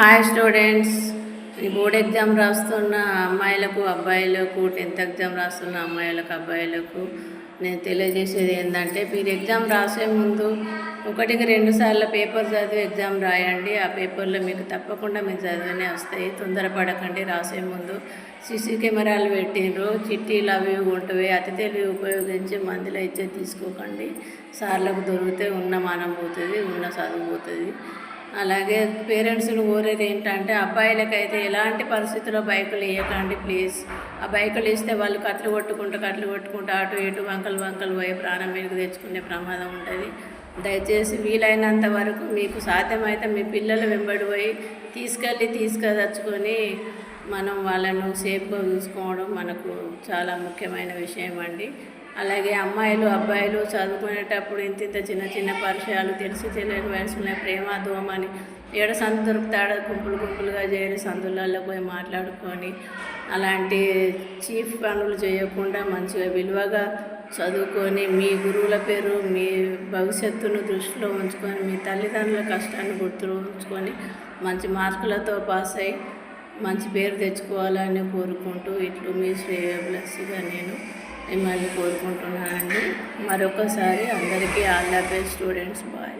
Hi students, ఈ board exam రాస్తున్న అమ్మాయిలకు అబ్బాయిలకు 10th ఎగ్జామ్ రాస్తున్న అమ్మాయిలకు అబ్బాయిలకు నేను తెలియజేసేది ఏంటంటే, మీరు ఎగ్జామ్ రాసే ముందు 1-2 సార్లు పేపర్ చదివి ఎగ్జామ్ రాయండి. ఆ పేపర్లో మీకు తప్పకుండా మీరు చదివినే వస్తాయి. తొందరపడకండి. రాసే ముందు సీసీ కెమెరాలు పెట్టిండ్రు, చిట్టీలు అవి ఉంటవి. అతి తెలివి ఉపయోగించి మందులో ఇచ్చే తీసుకోకండి. సార్లకు దొరికితే ఉన్న మానం పోతుంది, ఉన్న చదువు పోతుంది. అలాగే పేరెంట్స్ని కోరేది ఏంటంటే, అబ్బాయిలకైతే ఎలాంటి పరిస్థితుల్లో బైకులు ఇవ్వకండి ప్లీజ్. ఆ బైకులు ఇస్తే వాళ్ళు కట్లు కొట్టుకుంటూ అటు ఇటు వంకలు పోయి ప్రాణం మీదకి తెచ్చుకునే ప్రమాదం ఉంటుంది. దయచేసి వీలైనంత వరకు మీకు సాధ్యమైతే మీ పిల్లలు వెంబడి పోయి తీసుకెళ్ళి మనం వాళ్ళను సేఫ్గా చూసుకోవడం మనకు చాలా ముఖ్యమైన విషయం అండి. అలాగే అమ్మాయిలు అబ్బాయిలు చదువుకునేటప్పుడు ఇంత చిన్న పరిచయాలు, తెలియని వయసులో ప్రేమ దోమని ఏడ సందు దొరుకుతాడో గుంపులుగా చేరి సందులలో పోయి మాట్లాడుకొని అలాంటి చీఫ్ పనులు చేయకుండా మంచిగా విలువగా చదువుకొని మీ గురువుల పేరు, మీ భవిష్యత్తును దృష్టిలో ఉంచుకొని, మీ తల్లిదండ్రుల కష్టాన్ని గుర్తులో ఉంచుకొని మంచి మార్కులతో పాస్ అయ్యి మంచి పేరు తెచ్చుకోవాలని కోరుకుంటూ ఇట్లు మీ శ్రేయోభిలాషిగా నేను మిమ్మల్ని కోరుకుంటున్నానండి. మరొకసారి అందరికీ all the best students. Bye.